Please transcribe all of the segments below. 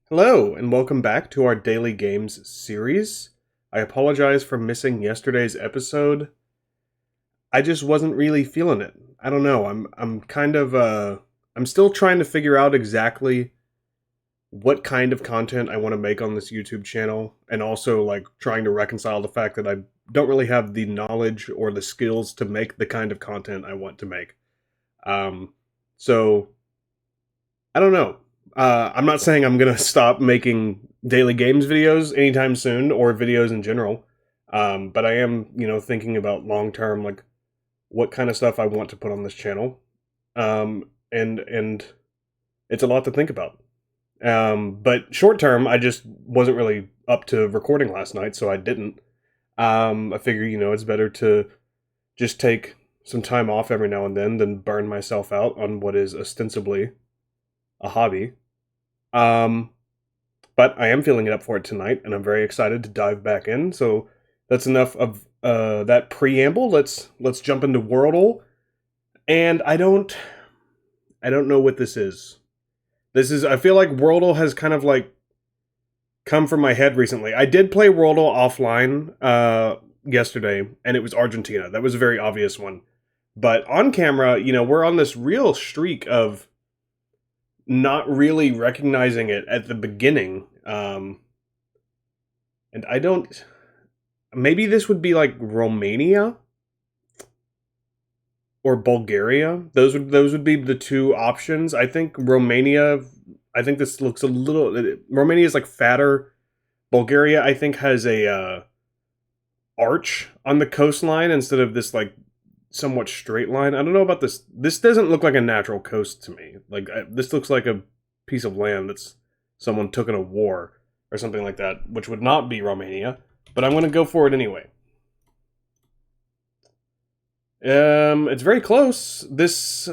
Hello, and welcome back to our Daily Games series. I apologize for missing yesterday's episode. I just wasn't really feeling it. I don't know. I'm kind of I'm still trying to figure out exactly what kind of content I want to make on this YouTube channel, and also like trying to reconcile the fact that I don't really have the knowledge or the skills to make the kind of content I want to make. Um so I don't know. I'm not saying I'm gonna stop making daily games videos anytime soon, or videos in general. But I am, thinking about long term, like what kind of stuff I want to put on this channel. And it's a lot to think about. But short term, I just wasn't really up to recording last night, so I didn't. I figure, it's better to just take some time off every now and then than burn myself out on what is ostensibly a hobby. Um, but I am feeling it up for it tonight, and I'm very excited to dive back in. So that's enough of that preamble. Let's jump into Worldle. And I don't know what this is. I feel like Worldle has kind of like come from my head recently. I did play Worldle offline yesterday, and it was Argentina. That was a very obvious one. But on camera, we're on this real streak of not really recognizing it at the beginning. And I don't. Maybe this would be like Romania or Bulgaria. Those would be the two options. I think Romania. I think this looks a little. Romania is like fatter. Bulgaria, I think, has a arch on the coastline instead of this like somewhat straight line. I don't know about this. This doesn't look like a natural coast to me. Like this looks like a piece of land that's someone took in a war or something like that, which would not be Romania. But I'm going to go for it anyway. It's very close. This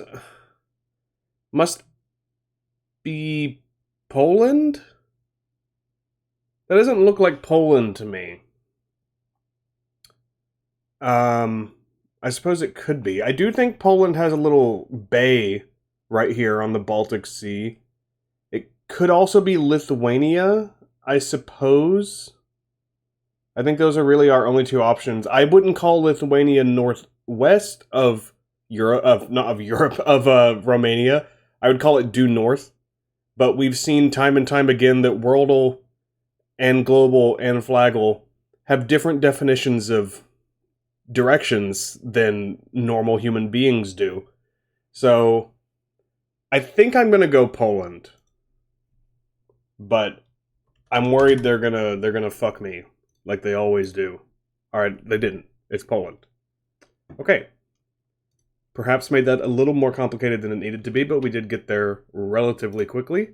must be Poland. That doesn't look like Poland to me. I suppose it could be. I do think Poland has a little bay right here on the Baltic Sea. It could also be Lithuania, I suppose. I think those are really our only two options. I wouldn't call Lithuania northwest of Europe, of Romania. I would call it due north. But we've seen time and time again that Worldle and Globle and Flagle have different definitions of directions than normal human beings do. So I think I'm gonna go Poland, but I'm worried they're gonna fuck me like they always do. All right, they didn't. It's Poland. Okay. Perhaps made that a little more complicated than it needed to be, but we did get there relatively quickly.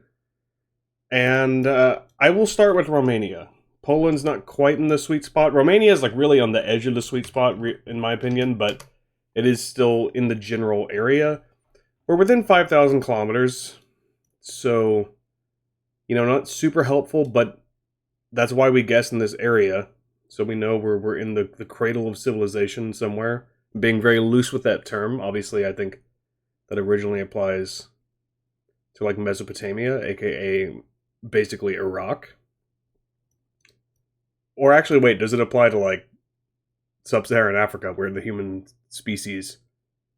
And I will start with Romania. Poland's not quite in the sweet spot. Romania is like really on the edge of the sweet spot, in my opinion, but it is still in the general area. We're within 5,000 kilometers, so, not super helpful, but that's why we guess in this area. So we know we're in the cradle of civilization somewhere. Being very loose with that term, obviously, I think that originally applies to like Mesopotamia, aka basically Iraq. Or actually, wait, does it apply to like sub-Saharan Africa, where the human species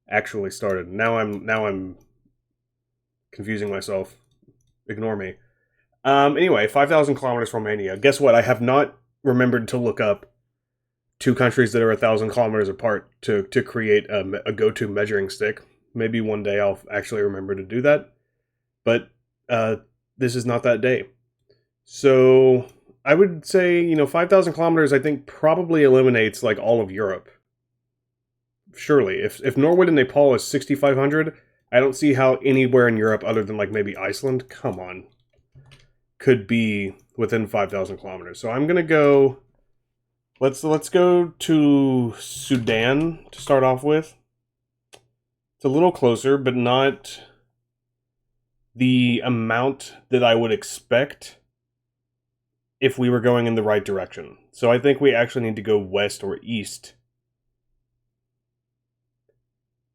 actually started? Now I'm confusing myself. Ignore me. Anyway, 5,000 kilometers from Romania. Guess what? I have not remembered to look up two countries that are 1,000 kilometers apart to create a go-to measuring stick. Maybe one day I'll actually remember to do that. But this is not that day. So I would say, 5,000 kilometers, I think, probably eliminates like all of Europe. Surely. If Norway and Nepal is 6,500, I don't see how anywhere in Europe other than like maybe Iceland, come on, could be within 5,000 kilometers. So I'm going to go, let's go to Sudan to start off with. It's a little closer, but not the amount that I would expect if we were going in the right direction. So I think we actually need to go west or east.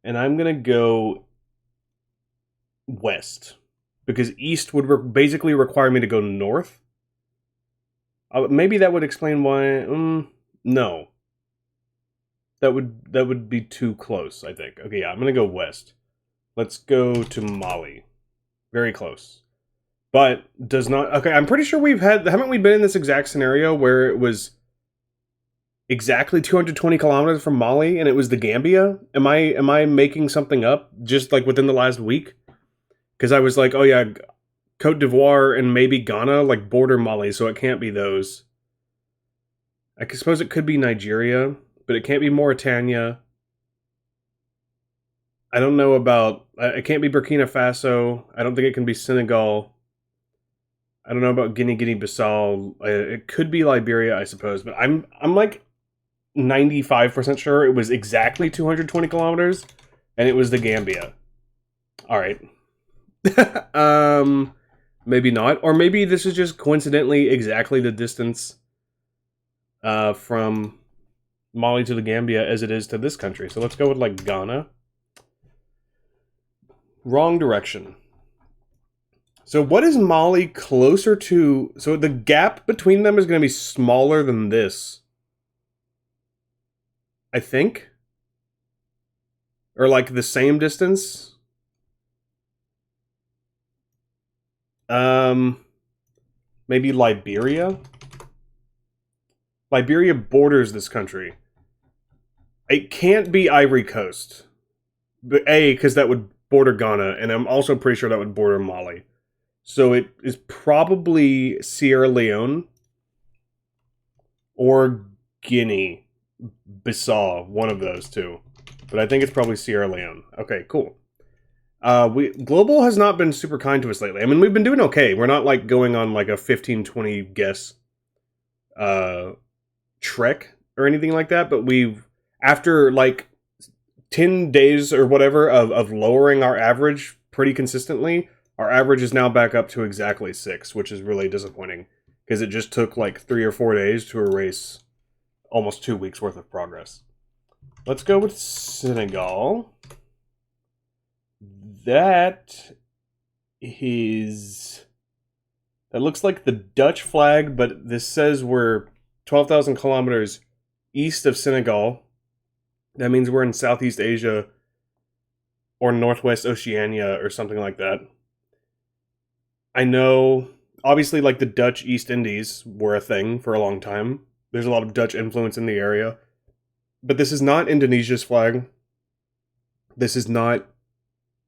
And I'm going to go west. because east would basically require me to go north. Maybe that would explain why. No, that would be too close, I think. Okay, yeah, I'm gonna go west. Let's go to Mali. Very close. But does not... Okay, I'm pretty sure haven't we been in this exact scenario where it was exactly 220 kilometers from Mali and it was the Gambia? Am I making something up just like within the last week? Because I was like, oh yeah, Cote d'Ivoire and maybe Ghana like border Mali, so it can't be those. I suppose it could be Nigeria, but it can't be Mauritania. I don't know about... It can't be Burkina Faso. I don't think it can be Senegal. I don't know about Guinea-Bissau. It could be Liberia, I suppose. But I'm like 95% sure it was exactly 220 kilometers, and it was the Gambia. All right. Maybe not. Or maybe this is just coincidentally exactly the distance from Mali to the Gambia as it is to this country. So let's go with like Ghana. Wrong direction. So what is Mali closer to? So the gap between them is going to be smaller than this, I think. Or like the same distance. Maybe Liberia? Liberia borders this country. It can't be Ivory Coast. But because that would border Ghana, and I'm also pretty sure that would border Mali. So it is probably Sierra Leone or Guinea-Bissau, one of those two. But I think it's probably Sierra Leone. Okay, cool. Globle has not been super kind to us lately. I mean, we've been doing okay. We're not like going on like a 15-20 guess trek or anything like that, but after like 10 days or whatever of lowering our average pretty consistently, our average is now back up to exactly 6, which is really disappointing because it just took like 3 or 4 days to erase almost 2 weeks worth of progress. Let's go with Senegal. That looks like the Dutch flag, but this says we're 12,000 kilometers east of Senegal. That means we're in Southeast Asia or Northwest Oceania or something like that. I know, obviously, like the Dutch East Indies were a thing for a long time. There's a lot of Dutch influence in the area. But this is not Indonesia's flag. This is not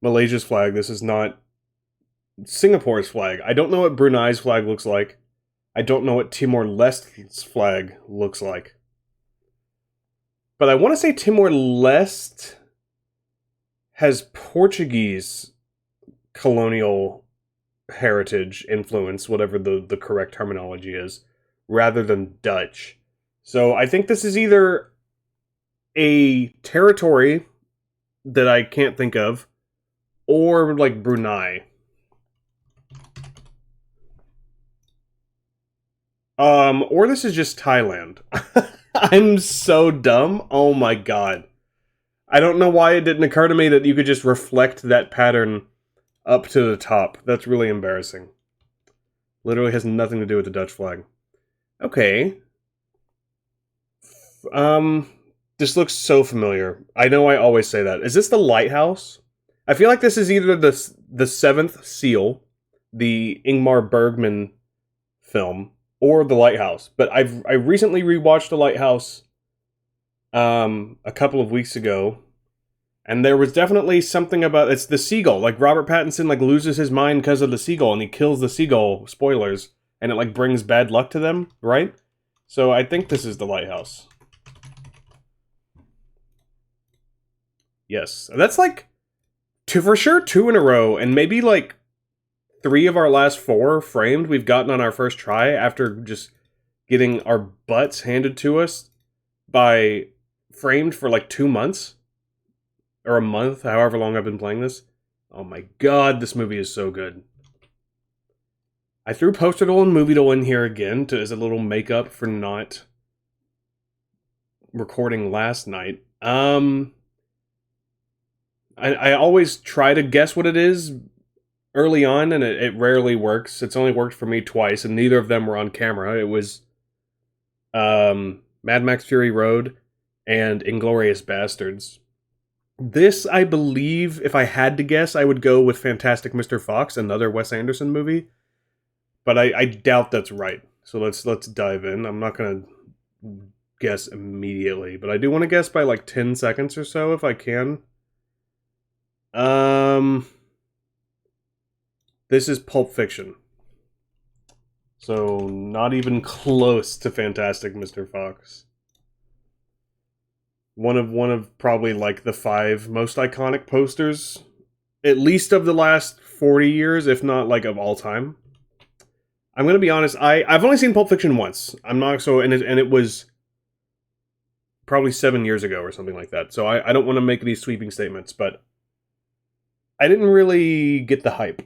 Malaysia's flag. This is not Singapore's flag. I don't know what Brunei's flag looks like. I don't know what Timor-Leste's flag looks like. But I want to say Timor-Leste has Portuguese colonial heritage influence, whatever the correct terminology is, rather than Dutch. So I think this is either a territory that I can't think of, or like Brunei. Or this is just Thailand. I'm so dumb. Oh my god. I don't know why it didn't occur to me that you could just reflect that pattern up to the top. That's really embarrassing. Literally has nothing to do with the Dutch flag. Okay. This looks so familiar. I know I always say that. Is this the lighthouse? I feel like this is either the Seventh Seal, the Ingmar Bergman film, or The Lighthouse. But I recently rewatched The Lighthouse a couple of weeks ago, and there was definitely something about... It's the seagull. Like, Robert Pattinson, like, loses his mind because of the seagull, and he kills the seagull, spoilers, and it, like, brings bad luck to them, right? So I think this is The Lighthouse. Yes. That's, like, for sure 2 in a row, and maybe, like, 3 of our last 4 framed we've gotten on our first try after just getting our butts handed to us by framed for like 2 months or a month, however long I've been playing this. Oh my god, this movie is so good. I threw Posterdle and Moviedle in here again as a little makeup for not recording last night. I always try to guess what it is, early on, and it rarely works. It's only worked for me twice, and neither of them were on camera. It was Mad Max Fury Road and Inglorious Bastards. This, I believe, if I had to guess, I would go with Fantastic Mr. Fox, another Wes Anderson movie. But I doubt that's right. So let's dive in. I'm not gonna guess immediately, but I do want to guess by like 10 seconds or so if I can. This is Pulp Fiction. So not even close to Fantastic Mr. Fox. One of probably like the 5 most iconic posters, at least of the last 40 years, if not like of all time. I'm gonna be honest. I've only seen Pulp Fiction once. I'm not so, and it was probably 7 years ago or something like that. So I don't want to make these sweeping statements, but I didn't really get the hype.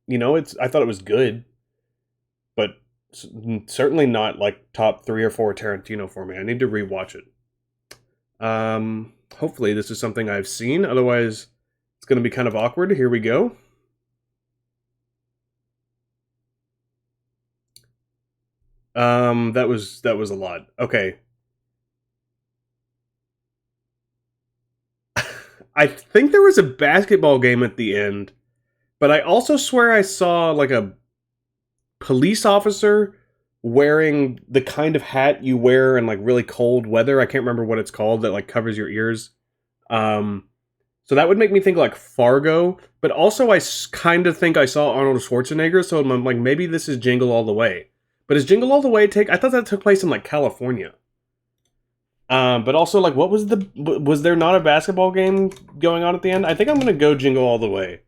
You know, I thought it was good, but certainly not like top 3 or 4 Tarantino for me. I need to rewatch it. Hopefully this is something I've seen. Otherwise, it's going to be kind of awkward. Here we go. That was a lot. Okay. I think there was a basketball game at the end, but I also swear I saw like a police officer wearing the kind of hat you wear in like really cold weather. I can't remember what it's called, that like covers your ears. So that would make me think like Fargo, but also I kind of think I saw Arnold Schwarzenegger, so I'm like, maybe this is Jingle All the Way. But is Jingle All the Way I thought that took place in like California. But also, like, was there not a basketball game going on at the end? I think I'm gonna go Jingle All the Way,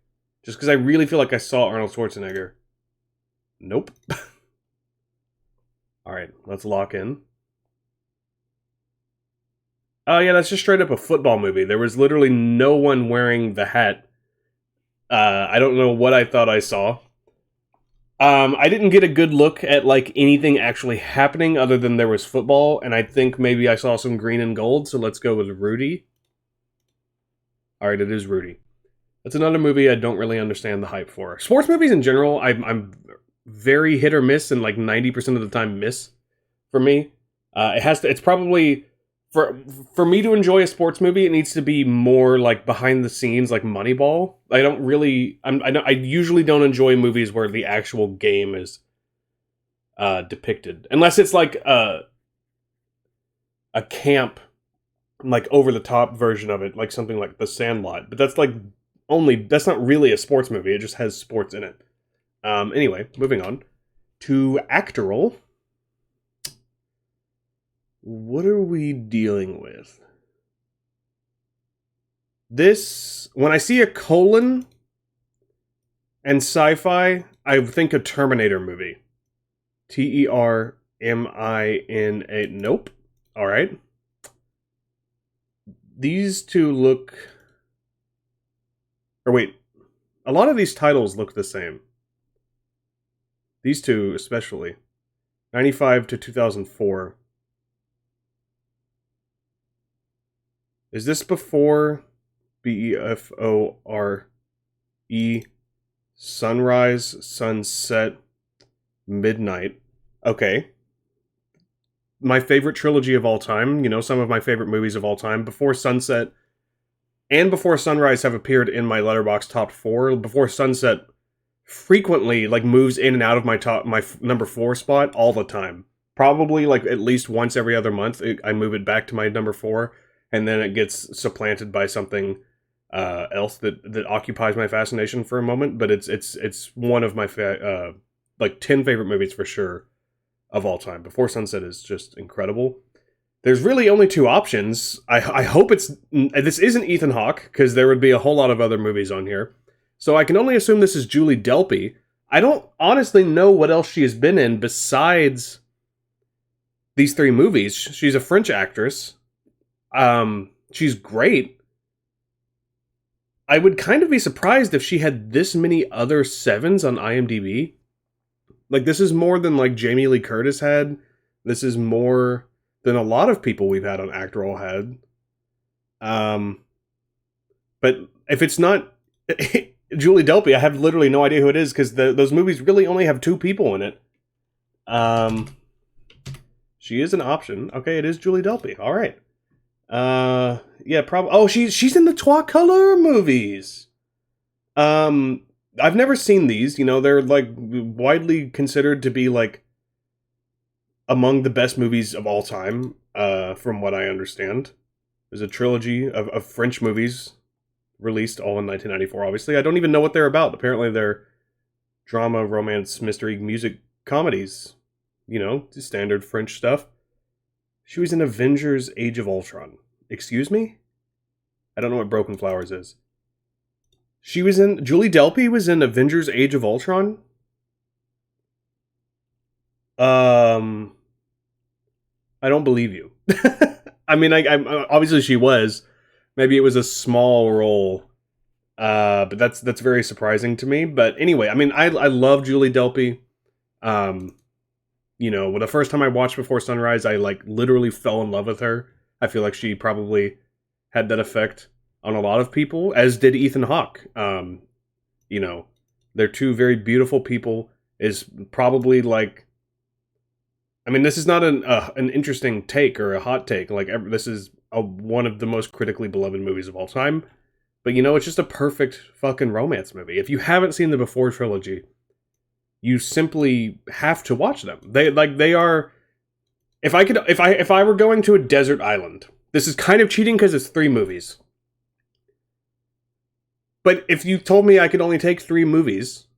just because I really feel like I saw Arnold Schwarzenegger. Nope. All right, let's lock in. Oh yeah, that's just straight up a football movie. There was literally no one wearing the hat. I don't know what I thought I saw. I didn't get a good look at like anything actually happening other than there was football, and I think maybe I saw some green and gold, so let's go with Rudy. Alright, it is Rudy. That's another movie I don't really understand the hype for. Sports movies in general, I'm very hit or miss, and like 90% of the time miss for me. It's probably for me to enjoy a sports movie, it needs to be more like behind the scenes, like Moneyball. I usually don't enjoy movies where the actual game is depicted, unless it's like a camp, like over the top version of it, like something like The Sandlot. But that's not really a sports movie. It just has sports in it. Anyway, moving on to Actorle. What are we dealing with? This, when I see a colon and sci-fi, I think a Terminator movie. Termina. Nope. Alright. These two look... Or wait. A lot of these titles look the same. These two especially. 95 to 2004. Is this before Before Sunrise, Sunset, Midnight? Okay. My favorite trilogy of all time, you know, some of my favorite movies of all time. Before Sunset and Before Sunrise have appeared in my Letterboxd top 4. Before Sunset frequently like moves in and out of my number 4 spot all the time. Probably like at least once every other month I move it back to my number 4. And then it gets supplanted by something else that occupies my fascination for a moment. But it's one of my like 10 favorite movies for sure of all time. Before Sunset is just incredible. There's really only 2 options. I hope this isn't Ethan Hawke, because there would be a whole lot of other movies on here. So I can only assume this is Julie Delpy. I don't honestly know what else she has been in besides these 3 movies. She's a French actress. She's great. I would kind of be surprised if she had this many other 7s on IMDb. Like, this is more than like Jamie Lee Curtis had. This is more than a lot of people we've had on Actorle had. But if it's not, Julie Delpy. I have literally no idea who it is because those movies really only have 2 people in it. She is an option. Okay, it is Julie Delpy. All right. Yeah, probably. Oh, she's in the Trois Couleurs movies. I've never seen these. You know, they're like widely considered to be like among the best movies of all time. From what I understand, there's a trilogy of French movies released all in 1994. Obviously, I don't even know what they're about. Apparently, they're drama, romance, mystery, music, comedies. You know, standard French stuff. She was in Avengers: Age of Ultron. Excuse me? I don't know what Broken Flowers is. Julie Delpy was in Avengers: Age of Ultron? I don't believe you. I mean, I obviously she was. Maybe it was a small role. But that's very surprising to me. But anyway, I mean, I love Julie Delpy. You know, the first time I watched Before Sunrise, I like literally fell in love with her. I feel like she probably had that effect on a lot of people, as did Ethan Hawke. You know, they're 2 very beautiful people. Is probably like, I mean, this is not an interesting take or a hot take. Like, this is one of the most critically beloved movies of all time. But you know, it's just a perfect fucking romance movie. If you haven't seen the Before trilogy, you simply have to watch them. They are. If I were going to a desert island, this is kind of cheating because it's 3 movies. But if you told me I could only take 3 movies,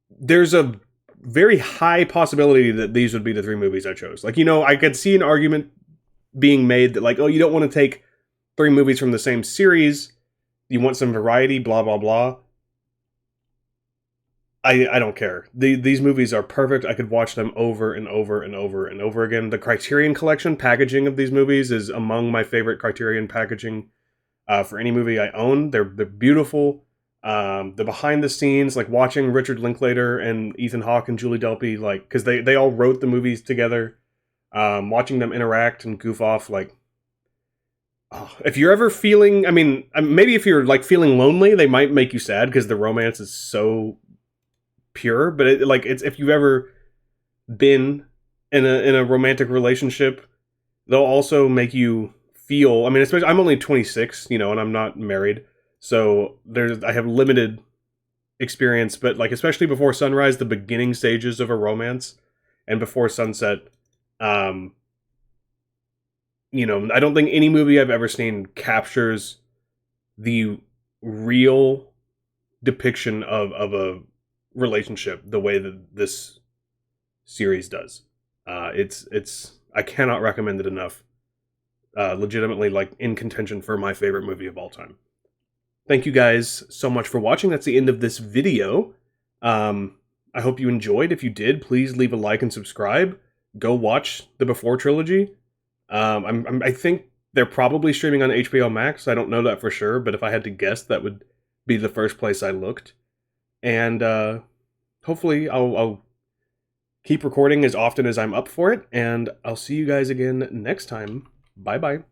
there's a very high possibility that these would be the 3 movies I chose. Like, you know, I could see an argument being made that, like, oh, you don't want to take 3 movies from the same series. You want some variety, blah, blah, blah. I don't care. These movies are perfect. I could watch them over and over and over and over again. The Criterion Collection packaging of these movies is among my favorite Criterion packaging for any movie I own. They're beautiful. The behind the scenes, like watching Richard Linklater and Ethan Hawke and Julie Delpy, like, because they all wrote the movies together. Watching them interact and goof off, like, oh, if you're ever feeling, I mean, maybe if you're like feeling lonely, they might make you sad because the romance is so pure. But it's if you've ever been in a romantic relationship, they'll also make you feel. I mean, especially I'm only 26, you know, and I'm not married, so I have limited experience. But like, especially Before Sunrise, the beginning stages of a romance, and Before Sunset, you know, I don't think any movie I've ever seen captures the real depiction of a relationship the way that this series does. It's I cannot recommend it enough. Legitimately, like, in contention for my favorite movie of all time. Thank you guys so much for watching. That's the end of this video. I hope you enjoyed. If you did, please leave a like and subscribe. Go watch the Before trilogy. I think they're probably streaming on HBO Max. I don't know that for sure, but if I had to guess, that would be the first place I looked. And hopefully I'll keep recording as often as I'm up for it, and I'll see you guys again next time. Bye-bye.